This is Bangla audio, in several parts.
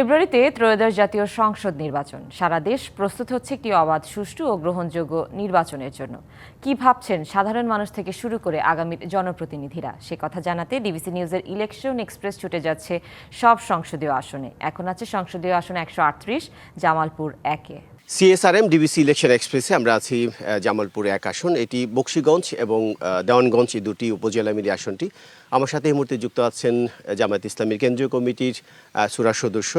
ফেব্রুয়ারিতে ত্রয়োদশ জাতীয় সংসদ নির্বাচন। সারা দেশ প্রস্তুত হচ্ছে একটি অবাধ, সুষ্ঠু ও গ্রহণযোগ্য নির্বাচনের জন্য। কি ভাবছেন সাধারণ মানুষ থেকে শুরু করে আগামীর জনপ্রতিনিধিরা, সে কথা জানাতে ডিবিসি নিউজের ইলেকশন এক্সপ্রেস ছুটে যাচ্ছে সব সংসদীয় আসনে। এখন আছে সংসদীয় আসন 138, জামালপুর 1-এ। সিএসআরএম ডিবিসি ইলেকশন এক্সপ্রেসে আমরা আছি জামালপুর 1 আসন। এটি বকশীগঞ্জ এবং দেওয়ানগঞ্জ, এই দুটি উপজেলা মিলিয়ে আসনটি। আমার সাথে এই মুহূর্তে যুক্ত আছেন জামায়াত ইসলামীর কেন্দ্রীয় কমিটির সুরা সদস্য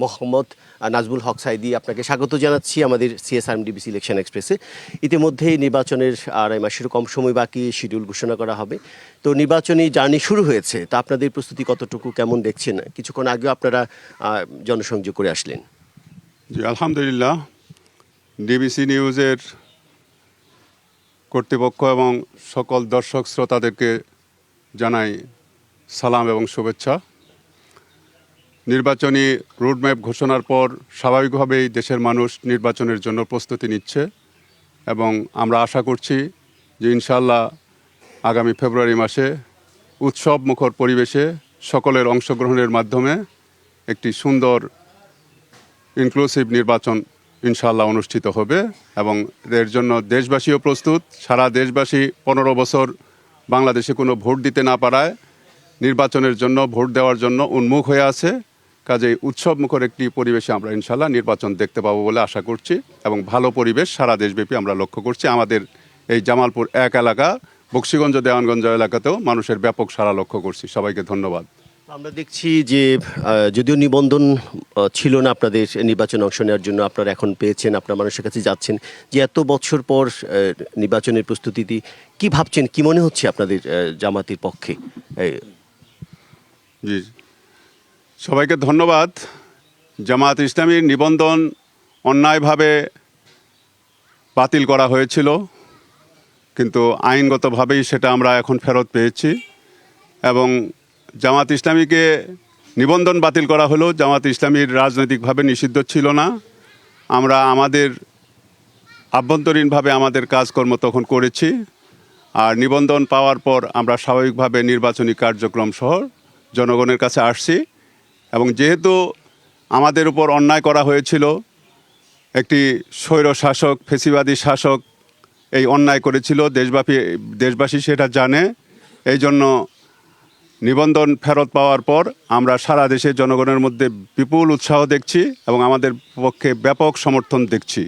মোহাম্মদ নাজবুল হক সাইদি। আপনাকে স্বাগত জানাচ্ছি আমাদের সিএসআরএম ডিবিসি ইলেকশন এক্সপ্রেসে। ইতিমধ্যেই নির্বাচনের আড়াই মাসেরও কম সময় বাকি, শিডিউল ঘোষণা করা হবে। তো নির্বাচনী জার্নি শুরু হয়েছে, তা আপনাদের প্রস্তুতি কতটুকু, কেমন দেখছেন? কিছুক্ষণ আগেও আপনারা জনসংযোগ করে আসলেন। জি, আলহামদুলিল্লাহ। ডিবিসি নিউজের কর্তৃপক্ষ এবং সকল দর্শক শ্রোতাদেরকে জানাই সালাম এবং শুভেচ্ছা। নির্বাচনী রোডম্যাপ ঘোষণার পর স্বাভাবিকভাবেই দেশের মানুষ নির্বাচনের জন্য প্রস্তুতি নিচ্ছে এবং আমরা আশা করছি যে ইনশাআল্লাহ আগামী ফেব্রুয়ারি মাসে উৎসব মুখর পরিবেশে সকলের অংশগ্রহণের মাধ্যমে একটি সুন্দর ইনক্লুসিভ নির্বাচন ইনশাআল্লাহ অনুষ্ঠিত হবে এবং এর জন্য দেশবাসীও প্রস্তুত। সারা দেশবাসী 15 বছর বাংলাদেশে কোনো ভোট দিতে না পারায় নির্বাচনের জন্য, ভোট দেওয়ার জন্য উন্মুখ হয়ে আছে। কাজেই উৎসব মুখর একটি পরিবেশে আমরা ইনশাআল্লাহ নির্বাচন দেখতে পাবো বলে আশা করছি এবং ভালো পরিবেশ সারা দেশব্যাপী আমরা লক্ষ্য করছি। আমাদের এই জামালপুর 1 এলাকা, বকশীগঞ্জ, দেওয়ানগঞ্জ এলাকাতেও মানুষের ব্যাপক সাড়া লক্ষ্য করছি। সবাইকে ধন্যবাদ। আমরা দেখছি যে যদিও নিবন্ধন ছিল না আপনাদের নির্বাচনে অংশ নেওয়ার জন্য, আপনারা এখন পেয়েছেন, আপনার মানুষের কাছে যাচ্ছেন, যে এত বছর পর নির্বাচনের প্রস্তুতি কি ভাবছেন, কি মনে হচ্ছে আপনাদের জামাতের পক্ষে? জি, সবাইকে ধন্যবাদ। জামাত ইসলামীর নিবন্ধন অন্যায়ভাবে বাতিল করা হয়েছিল, কিন্তু আইনগতভাবেই সেটা আমরা এখন ফেরত পেয়েছি এবং জামাত ইসলামীকে নিবন্ধন বাতিল করা হলেও জামাত ইসলামীর রাজনৈতিকভাবে নিষিদ্ধ ছিল না। আমরা আমাদের আভ্যন্তরীণভাবে আমাদের কাজকর্ম তখন করেছি, আর নিবন্ধন পাওয়ার পর আমরা স্বাভাবিকভাবে নির্বাচনী কার্যক্রম সহ জনগণের কাছে আসছি এবং যেহেতু আমাদের উপর অন্যায় করা হয়েছিল, একটি স্বৈর শাসক, ফেসিবাদী শাসক এই অন্যায় করেছিল, দেশবাসী সেটা জানে। এই জন্য নিবন্ধন ফেরত পাওয়ার পর আমরা সারা দেশে জনগণের মধ্যে বিপুল উৎসাহ দেখছি এবং আমাদের পক্ষে ব্যাপক সমর্থন দেখছি।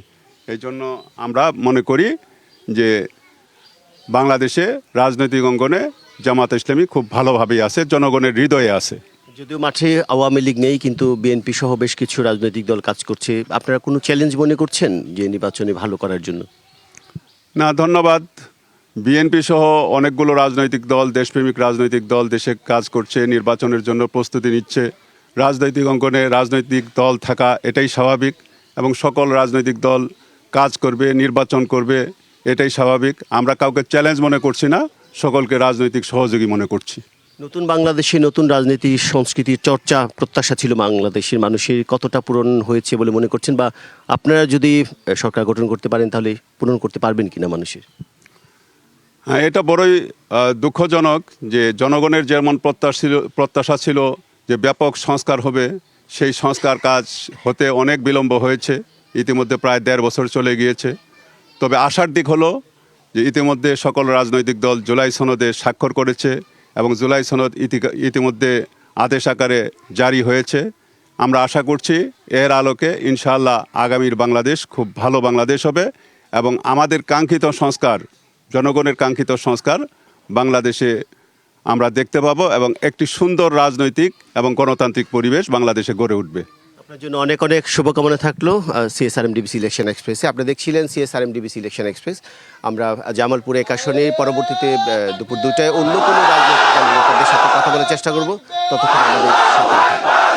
এই জন্য আমরা মনে করি যে বাংলাদেশে রাজনৈতিক অঙ্গনে জামাত ইসলামী খুব ভালোভাবেই আছে, জনগণের হৃদয়ে আছে। যদিও মাঠে আওয়ামী লীগ নেই, কিন্তু বিএনপি সহ বেশ কিছু রাজনৈতিক দল কাজ করছে। আপনারা কোনো চ্যালেঞ্জ মনে করছেন যে নির্বাচনে ভালো করার জন্য? না, ধন্যবাদ। বিএনপি সহ অনেকগুলো রাজনৈতিক দল, দেশপ্রেমিক রাজনৈতিক দল দেশে কাজ করছে, নির্বাচনের জন্য প্রস্তুতি নিচ্ছে। রাজনৈতিক অঙ্গনে রাজনৈতিক দল থাকা এটাই স্বাভাবিক এবং সকল রাজনৈতিক দল কাজ করবে, নির্বাচন করবে, এটাই স্বাভাবিক। আমরা কাউকে চ্যালেঞ্জ মনে করছি না, সকলকে রাজনৈতিক সহযোগী মনে করছি। নতুন বাংলাদেশে নতুন রাজনীতি সংস্কৃতির চর্চা প্রত্যাশা ছিল বাংলাদেশের মানুষের, কতটা পূরণ হয়েছে বলে মনে করছেন, বা আপনারা যদি সরকার গঠন করতে পারেন তাহলে পূরণ করতে পারবেন কিনা মানুষের? হ্যাঁ, এটা বড়ই দুঃখজনক যে জনগণের যেমন প্রত্যাশা ছিল যে ব্যাপক সংস্কার হবে, সেই সংস্কার কাজ হতে অনেক বিলম্ব হয়েছে। ইতিমধ্যে প্রায় 1.5 বছর চলে গিয়েছে। তবে আশার দিক হলো যে ইতিমধ্যে সকল রাজনৈতিক দল জুলাই সনদে স্বাক্ষর করেছে এবং জুলাই সনদ ইতিমধ্যে আদেশ আকারে জারি হয়েছে। আমরা আশা করছি এর আলোকে ইনশাআল্লাহ আগামীর বাংলাদেশ খুব ভালো বাংলাদেশ হবে এবং আমাদের কাঙ্ক্ষিত সংস্কার, জনগণের কাঙ্ক্ষিত সংস্কার বাংলাদেশে আমরা দেখতে পাবো এবং একটি সুন্দর রাজনৈতিক এবং গণতান্ত্রিক পরিবেশ বাংলাদেশে গড়ে উঠবে। আপনার জন্য অনেক অনেক শুভকামনা থাকলো সিএসআরএম ডিবিসি ইলেকশন এক্সপ্রেসে। আপনি দেখছিলেন সিএসআরএম ডিবিসি ইলেকশন এক্সপ্রেস। আমরা জামালপুর 1 আসনে পরবর্তীতে দুপুর 2টায় অন্য কোনো রাজনৈতিক দলের সাথে কথা বলার চেষ্টা করব। ততক্ষণ আমাদের সাথে থাকুন।